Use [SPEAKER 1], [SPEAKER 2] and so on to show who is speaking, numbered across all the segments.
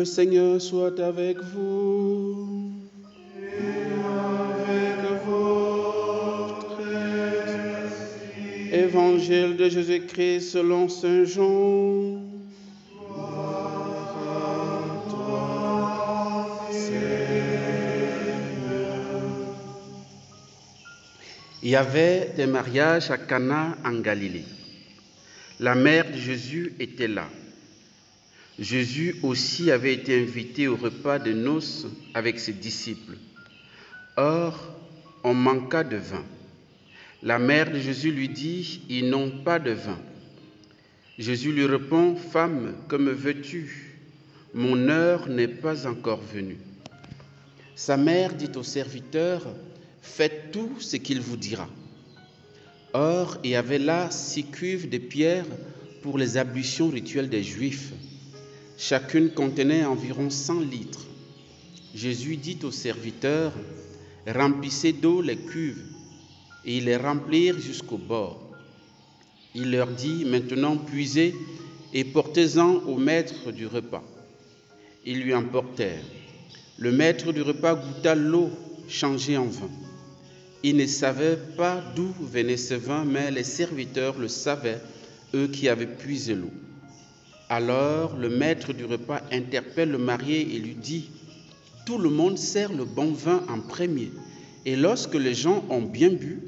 [SPEAKER 1] Seigneur soit avec vous.
[SPEAKER 2] Et avec votre esprit.
[SPEAKER 1] Évangile de Jésus-Christ selon saint Jean.
[SPEAKER 2] Gloire à toi, Seigneur.
[SPEAKER 1] Il y avait des mariages à Cana en Galilée. La mère de Jésus était là. Jésus aussi avait été invité au repas de noces avec ses disciples. Or, on manqua de vin. La mère de Jésus lui dit, « Ils n'ont pas de vin. » Jésus lui répond, « Femme, que me veux-tu? Mon heure n'est pas encore venue. » Sa mère dit au serviteur, « Faites tout ce qu'il vous dira. » Or, il y avait là 6 cuves de pierre pour les ablutions rituelles des Juifs. Chacune contenait environ 100 litres. Jésus dit aux serviteurs, « Remplissez d'eau les cuves. » Et ils les remplirent jusqu'au bord. Il leur dit, « Maintenant puisez et portez-en au maître du repas. » Ils lui emportèrent. Le maître du repas goûta l'eau changée en vin. Il ne savait pas d'où venait ce vin, mais les serviteurs le savaient, eux qui avaient puisé l'eau. Alors le maître du repas interpelle le marié et lui dit, « Tout le monde sert le bon vin en premier, et lorsque les gens ont bien bu,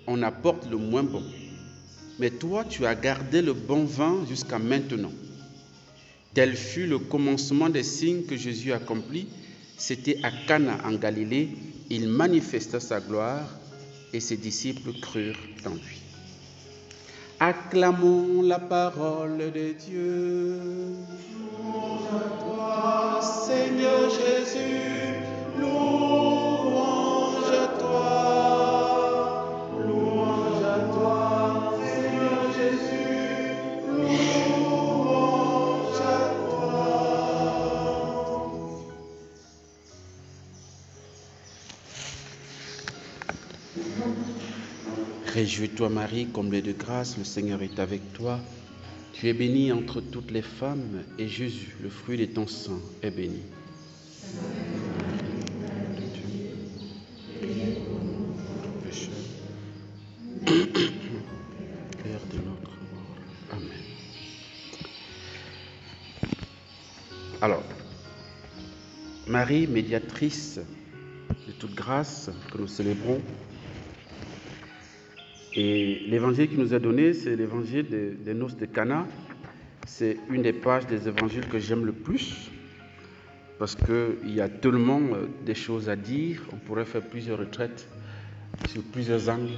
[SPEAKER 1] on apporte le moins bon. Mais toi, tu as gardé le bon vin jusqu'à maintenant. » Tel fut le commencement des signes que Jésus accomplit. C'était à Cana en Galilée. Il manifesta sa gloire et ses disciples crurent en lui. Acclamons la parole de Dieu.
[SPEAKER 2] Louange à toi, Seigneur Jésus. Louange à toi. Louange à toi, Seigneur Jésus. Louange à toi.
[SPEAKER 1] Réjouis-toi Marie, comblée de grâce, le Seigneur est avec toi. Tu es bénie entre toutes les femmes, et Jésus, le fruit de ton sein, est béni. Père de notre mort. Amen. Alors, Marie, médiatrice de toute grâce que nous célébrons, et l'évangile qui nous est donné, c'est l'évangile des noces de Cana. C'est une des pages des évangiles que j'aime le plus, parce qu'il y a tellement de choses à dire. On pourrait faire plusieurs retraites sur plusieurs angles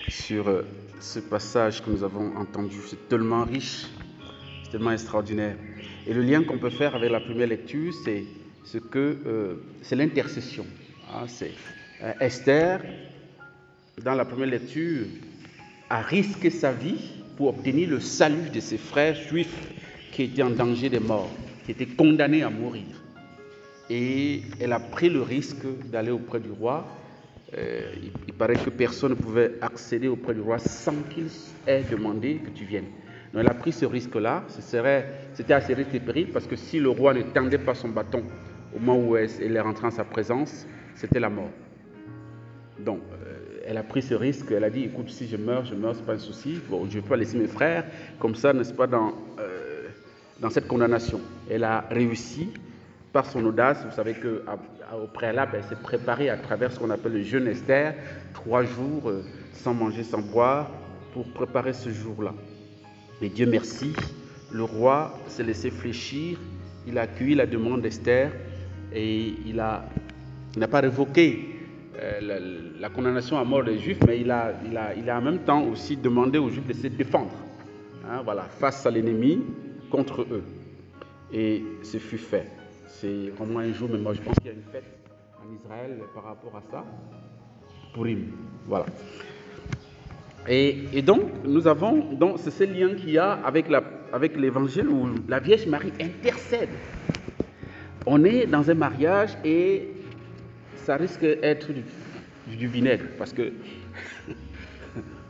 [SPEAKER 1] sur ce passage que nous avons entendu. C'est tellement riche, c'est tellement extraordinaire. Et le lien qu'on peut faire avec la première lecture, c'est c'est l'intercession. C'est Esther, dans la première lecture, a risqué sa vie pour obtenir le salut de ses frères juifs qui étaient en danger de mort, qui étaient condamnés à mourir. Et elle a pris le risque d'aller auprès du roi. Il paraît que personne ne pouvait accéder auprès du roi sans qu'il ait demandé que tu viennes. Donc elle a pris ce risque-là. C'était assez risque et péril, parce que si le roi ne tendait pas son bâton au moment où elle est rentrée en sa présence, c'était la mort. Donc, elle a pris ce risque. Elle a dit, écoute, si je meurs, c'est pas un souci. Bon, je ne vais pas laisser mes frères comme ça, n'est-ce pas, dans cette condamnation. Elle a réussi par son audace. Vous savez qu'au préalable, elle s'est préparée à travers ce qu'on appelle le jeûne Esther, 3 jours sans manger, sans boire, pour préparer ce jour-là. Et Dieu merci, le roi s'est laissé fléchir. Il a accueilli la demande d'Esther et il n'a pas révoqué la condamnation à mort des Juifs, mais il a en même temps aussi demandé aux Juifs de se défendre, face à l'ennemi, contre eux. Et ce fut fait. C'est vraiment un jour, mais moi je pense qu'il y a une fête en Israël par rapport à ça, Purim, voilà. Et donc, nous avons, c'est ce lien qu'il y a avec l'évangile où la Vierge Marie intercède. On est dans un mariage et ça risque d'être du vinaigre, parce que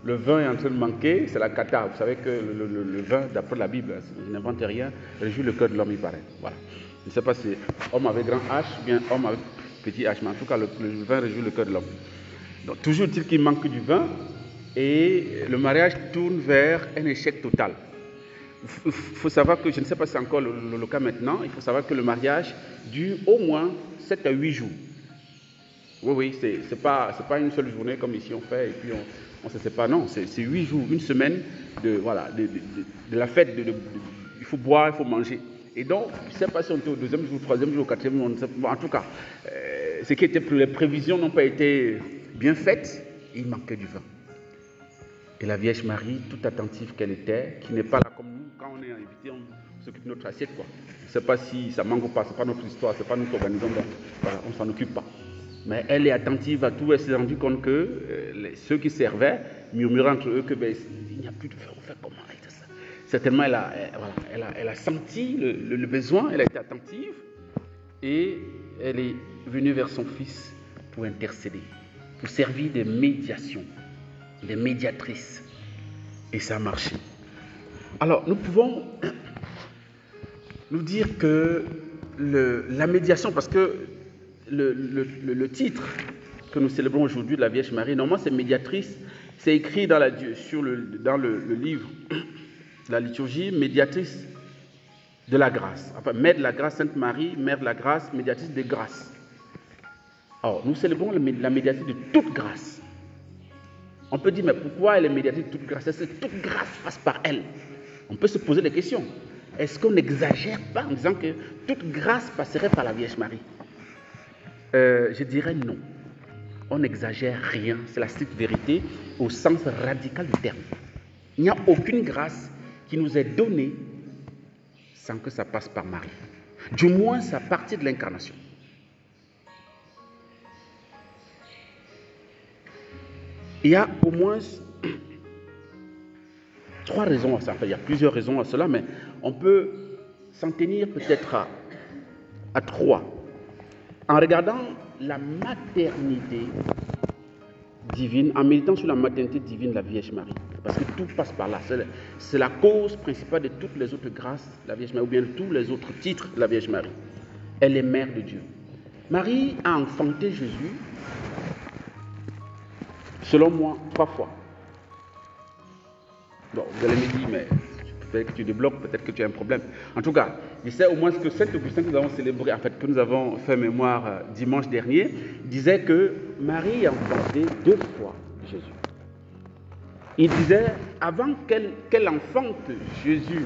[SPEAKER 1] le vin est en train de manquer, c'est la cata. Vous savez que le vin, d'après la Bible, je n'invente rien, réjouit le cœur de l'homme, il paraît. Voilà. Je ne sais pas si c'est homme avec grand H ou bien homme avec petit H, mais en tout cas, le vin réjouit le cœur de l'homme. Donc, toujours est-il qu'il manque du vin et le mariage tourne vers un échec total. Il faut savoir que, je ne sais pas si c'est encore le cas maintenant, il faut savoir que le mariage dure au moins 7 à 8 jours. Oui, c'est pas une seule journée comme ici on fait et puis on se sépare. Non, c'est 8 jours, une semaine de la fête. Il faut boire, il faut manger. Et donc, je ne sais pas si on était au 2e jour, 3e jour, 4e jour, en tout cas, ce qui était les prévisions n'ont pas été bien faites, et il manquait du vin. Et la Vierge Marie, toute attentive qu'elle était, qui n'est pas là comme nous, quand on est invité, on s'occupe de notre assiette, quoi. Je ne sais pas si ça manque ou pas, ce n'est pas notre histoire, ce n'est pas nous qui organisons, donc voilà, on ne s'en occupe pas. Mais elle est attentive à tout, elle s'est rendue compte que ceux qui servaient murmuraient entre eux que il n'y a plus de vin, on fait comment et tout ça. Certainement, elle a senti le besoin, elle a été attentive et elle est venue vers son fils pour intercéder, pour servir de médiation, de médiatrice. Et ça a marché. Alors, nous pouvons nous dire que la médiation, parce que le titre que nous célébrons aujourd'hui de la Vierge Marie, normalement c'est médiatrice, c'est écrit dans le livre de la liturgie, médiatrice de la grâce. Enfin, mère de la grâce, Sainte Marie, mère de la grâce, médiatrice de grâce. Alors, nous célébrons la médiatrice de toute grâce. On peut dire, mais pourquoi elle est médiatrice de toute grâce? Est-ce que toute grâce passe par elle? On peut se poser des questions. Est-ce qu'on n'exagère pas en disant que toute grâce passerait par la Vierge Marie? Je dirais non. On n'exagère rien, c'est la stricte vérité au sens radical du terme. Il n'y a aucune grâce qui nous est donnée sans que ça passe par Marie. Du moins, à partir de l'incarnation. Il y a au moins 3 raisons à ça. Enfin, il y a plusieurs raisons à cela, mais on peut s'en tenir peut-être à 3. En regardant la maternité divine, en méditant sur la maternité divine de la Vierge Marie, parce que tout passe par là. C'est la cause principale de toutes les autres grâces de la Vierge Marie, ou bien de tous les autres titres de la Vierge Marie. Elle est mère de Dieu. Marie a enfanté Jésus, selon moi, 3 fois. Bon, vous allez me dire, mais peut-être que tu débloques, peut-être que tu as un problème. En tout cas, je sais au moins que Saint Augustin que nous avons célébré, en fait, que nous avons fait mémoire dimanche dernier, disait que Marie a enfanté 2 fois Jésus. Il disait, avant qu'elle enfante Jésus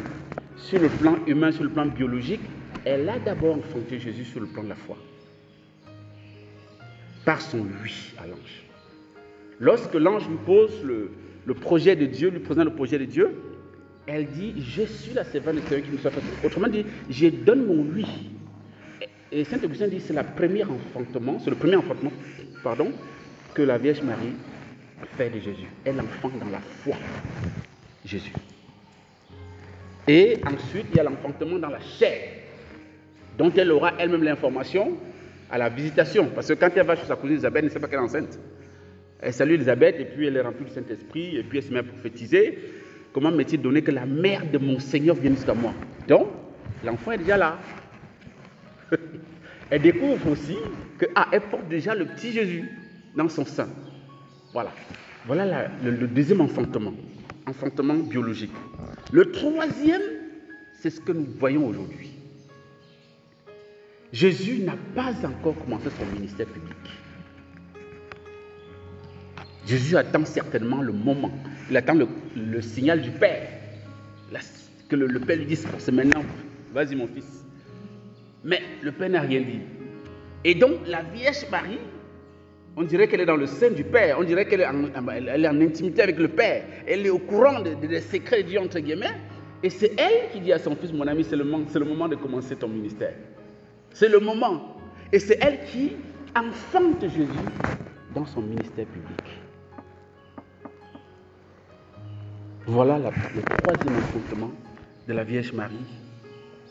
[SPEAKER 1] sur le plan humain, sur le plan biologique, elle a d'abord enfanté Jésus sur le plan de la foi. Par son oui à l'ange. Lorsque l'ange lui pose le projet de Dieu, lui présente le projet de Dieu, elle dit, je suis la servante de Seigneur qui me soit faite. Autrement dit, je donne mon oui. Et Saint Augustin dit, c'est le premier enfantement, que la Vierge Marie fait de Jésus. Elle enfante dans la foi Jésus. Et ensuite, il y a l'enfantement dans la chair, dont elle aura elle-même l'information à la visitation. Parce que quand elle va chez sa cousine Elisabeth, elle ne sait pas qu'elle est enceinte. Elle salue Elisabeth et puis elle est remplie du Saint-Esprit et puis elle se met à prophétiser. Comment m'est-il donné que la mère de mon Seigneur vienne jusqu'à moi? Donc, l'enfant est déjà là. Elle découvre aussi qu'elle porte déjà le petit Jésus dans son sein. Voilà. Voilà le deuxième enfantement biologique. Le 3e, c'est ce que nous voyons aujourd'hui. Jésus n'a pas encore commencé son ministère public. Jésus attend certainement le moment. Il attend le signal du Père. Que le Père lui dise, c'est maintenant, vas-y mon fils. Mais le Père n'a rien dit. Et donc la Vierge Marie, on dirait qu'elle est dans le sein du Père. On dirait qu'elle est en intimité avec le Père. Elle est au courant des secrets de Dieu, entre guillemets. Et c'est elle qui dit à son fils, mon ami, c'est le moment de commencer ton ministère. C'est le moment. Et c'est elle qui enfante Jésus dans son ministère public. Voilà le 3e enfantement de la Vierge Marie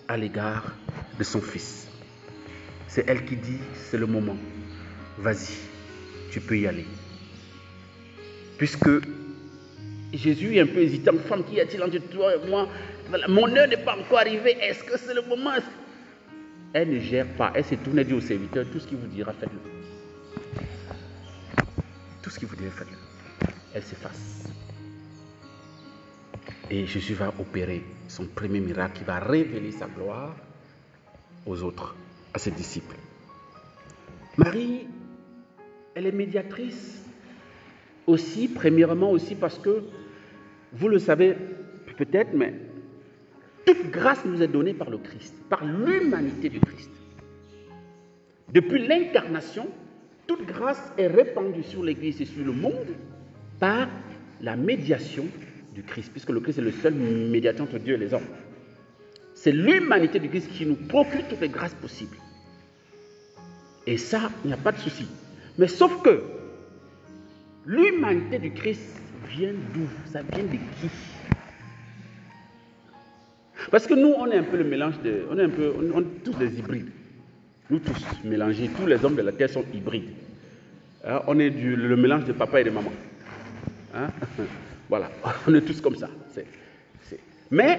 [SPEAKER 1] à l'égard de son fils. C'est elle qui dit, c'est le moment. Vas-y, tu peux y aller. Puisque Jésus est un peu hésitant. Femme, qu'y a-t-il entre toi et moi? Voilà, mon heure n'est pas encore arrivée. Est-ce que c'est le moment? Elle ne gère pas. Elle se tourne et dit au serviteur, tout ce qu'il vous dira, faites-le. Tout ce qu'il vous dira, faites-le. Elle s'efface. Et Jésus va opérer son premier miracle qui va révéler sa gloire aux autres, à ses disciples. Marie, elle est médiatrice aussi, premièrement aussi parce que, vous le savez peut-être, mais toute grâce nous est donnée par le Christ, par l'humanité du Christ. Depuis l'incarnation, toute grâce est répandue sur l'Église et sur le monde par la médiation du Christ, puisque le Christ est le seul médiateur entre Dieu et les hommes. C'est l'humanité du Christ qui nous procure toutes les grâces possibles. Et ça, il n'y a pas de souci. Mais sauf que l'humanité du Christ vient d'où? Ça vient de qui? Parce que nous, on est un peu le mélange de... On est tous des hybrides. Nous tous mélangés, tous les hommes de la terre sont hybrides. Hein, on est le mélange de papa et de maman. Hein? Voilà, on est tous comme ça. Mais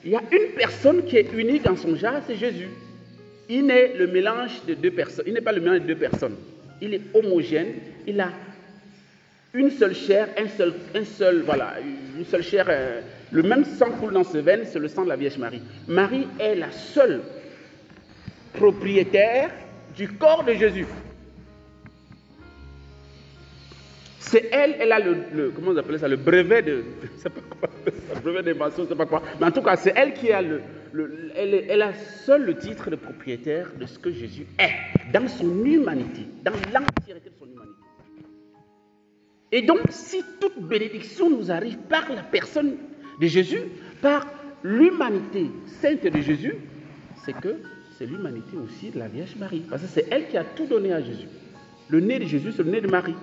[SPEAKER 1] il y a une personne qui est unique dans son genre, c'est Jésus. Il n'est le mélange de deux personnes. Il n'est pas le mélange de deux personnes. Il est homogène. Il a une seule chair, une seule chair. Le même sang coule dans ses veines, c'est le sang de la Vierge Marie. Marie est la seule propriétaire du corps de Jésus. C'est elle a comment on appelle ça, le brevet de, je sais pas quoi, le brevet d'invention, je sais pas quoi. Mais en tout cas, c'est elle qui a elle a seule le titre de propriétaire de ce que Jésus est, dans son humanité, dans l'entièreté de son humanité. Et donc, si toute bénédiction nous arrive par la personne de Jésus, par l'humanité sainte de Jésus, c'est que c'est l'humanité aussi de la Vierge Marie. Parce que c'est elle qui a tout donné à Jésus. Le nez de Jésus, c'est le nez de Marie.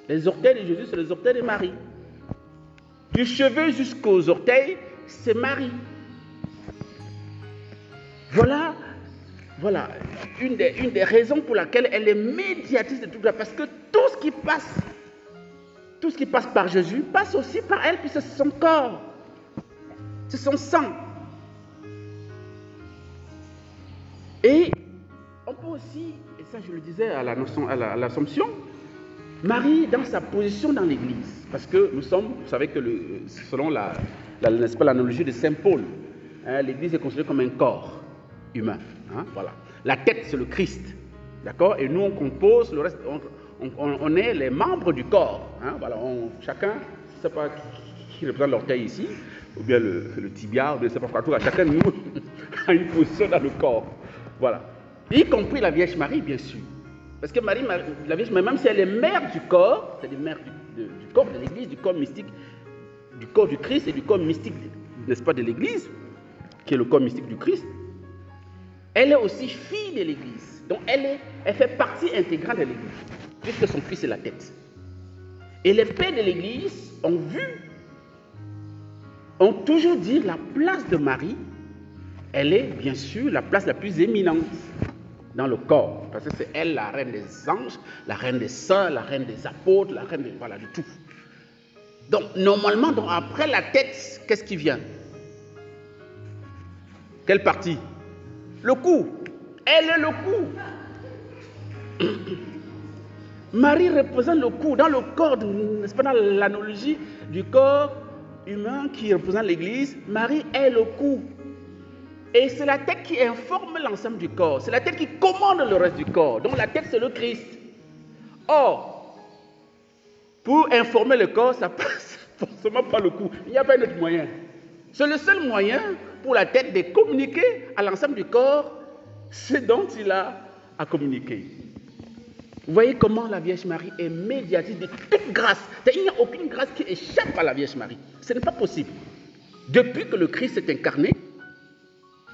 [SPEAKER 1] Les orteils de Jésus, c'est les orteils de Marie. Du cheveu jusqu'aux orteils, c'est Marie. Voilà une des raisons pour laquelle elle est médiatrice de tout ça. Parce que tout ce qui passe par Jésus, passe aussi par elle, puisque c'est son corps. C'est son sang. Et on peut aussi, et ça je le disais à l'Assomption, Marie dans sa position dans l'Église, parce que nous sommes, vous savez que selon n'est-ce pas, l'analogie de Saint Paul, hein, l'Église est considérée comme un corps humain. Hein, voilà. La tête c'est le Christ, d'accord, et nous on compose le reste, on est les membres du corps. Hein, voilà, chacun, je ne sais pas qui représente l'orteil ici, ou bien le tibia, ou bien je ne sais pas quoi, tout cas, chacun de nous a une position dans le corps. Voilà. Y compris la Vierge Marie, bien sûr. Parce que Marie, la Vierge Marie, même si elle est mère du corps, c'est-à-dire mère du corps de l'Église, du corps mystique, du corps du Christ et du corps mystique, n'est-ce pas, de l'Église, qui est le corps mystique du Christ, elle est aussi fille de l'Église. Donc elle fait partie intégrante de l'Église, puisque son fils est la tête. Et les pères de l'Église ont toujours dit la place de Marie, elle est bien sûr la place la plus éminente dans le corps, parce que c'est elle la reine des anges, la reine des saints, la reine des apôtres, la reine de tout. Donc normalement, après la tête, qu'est-ce qui vient? Quelle partie? Le cou. Elle est le cou. Marie représente le cou dans le corps, n'est-ce pas, dans l'analogie du corps humain qui représente l'Église. Marie est le cou. Et c'est la tête qui informe l'ensemble du corps. C'est la tête qui commande le reste du corps. Donc la tête, c'est le Christ. Or, pour informer le corps, ça passe forcément par le cou. Il n'y a pas un autre moyen. C'est le seul moyen pour la tête de communiquer à l'ensemble du corps ce dont il a à communiquer. Vous voyez comment la Vierge Marie est médiatrice de toute grâce. Il n'y a aucune grâce qui échappe à la Vierge Marie. Ce n'est pas possible. Depuis que le Christ s'est incarné,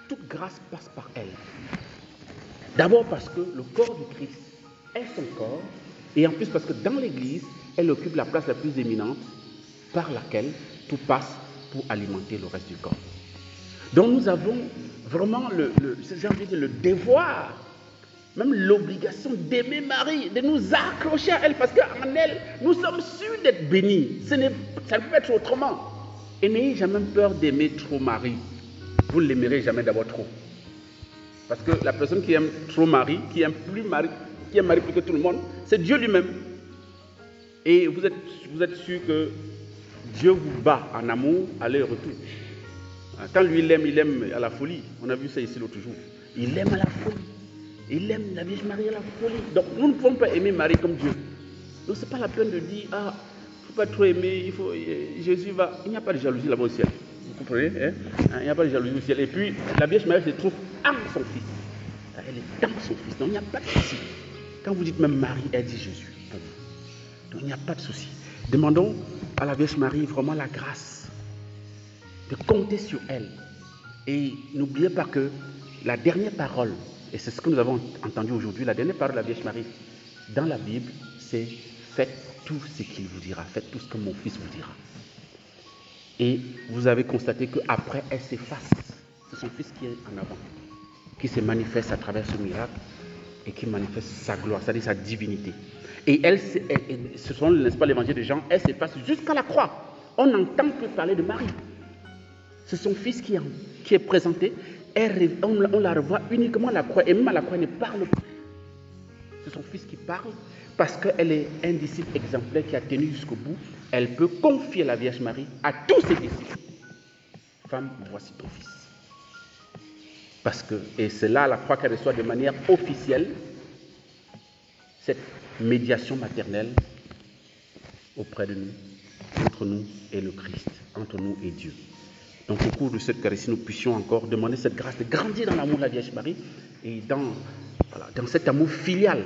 [SPEAKER 1] toute grâce passe par elle. D'abord parce que le corps du Christ est son corps, et en plus parce que dans l'Église, elle occupe la place la plus éminente par laquelle tout passe pour alimenter le reste du corps. Donc nous avons vraiment le devoir, même l'obligation d'aimer Marie, de nous accrocher à elle, parce qu'en elle, nous sommes sûrs d'être bénis. Ça ne peut pas être autrement. Et n'ayez jamais peur d'aimer trop Marie. Vous ne l'aimerez jamais d'abord trop. Parce que la personne qui aime trop Marie, qui aime Marie plus que tout le monde, c'est Dieu lui-même. Et vous êtes sûr que Dieu vous bat en amour, aller et retour. Quand lui, il aime à la folie. On a vu ça ici l'autre jour. Il aime à la folie. Il aime la Vierge Marie à la folie. Donc, nous ne pouvons pas aimer Marie comme Dieu. Donc, ce n'est pas la peine de dire, il ne faut pas trop aimer, Jésus va... Il n'y a pas de jalousie là-bas au ciel. Vous comprenez hein? Il n'y a pas de jalousie au ciel. Et puis, la Vierge Marie se trouve en son Fils. Elle est dans son Fils. Donc, il n'y a pas de souci. Quand vous dites même Marie, elle dit Jésus. Donc, il n'y a pas de souci. Demandons à la Vierge Marie vraiment la grâce de compter sur elle. Et n'oubliez pas que la dernière parole, et c'est ce que nous avons entendu aujourd'hui, la dernière parole de la Vierge Marie dans la Bible, c'est « Faites tout ce qu'il vous dira, faites tout ce que mon Fils vous dira ». Et vous avez constaté qu'après, elle s'efface. C'est son Fils qui est en avant, qui se manifeste à travers ce miracle et qui manifeste sa gloire, c'est-à-dire sa divinité. Et ce sont, n'est-ce pas, l'évangile de Jean, elle s'efface jusqu'à la croix. On n'entend plus parler de Marie. C'est son Fils qui est présenté. On la revoit uniquement à la croix. Et même à la croix, elle ne parle plus. C'est son Fils qui parle parce qu'elle est un disciple exemplaire qui a tenu jusqu'au bout. Elle peut confier la Vierge Marie à tous ses disciples. Femme, voici ton Fils. Et c'est là à la croix qu'elle reçoit de manière officielle cette médiation maternelle auprès de nous, entre nous et le Christ, entre nous et Dieu. Donc au cours de cette Eucharistie, nous puissions encore demander cette grâce de grandir dans l'amour de la Vierge Marie et dans cet amour filial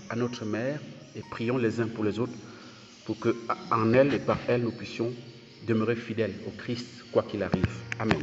[SPEAKER 1] à notre Mère, et prions les uns pour les autres pour qu'en elle et par elle, nous puissions demeurer fidèles au Christ, quoi qu'il arrive. Amen.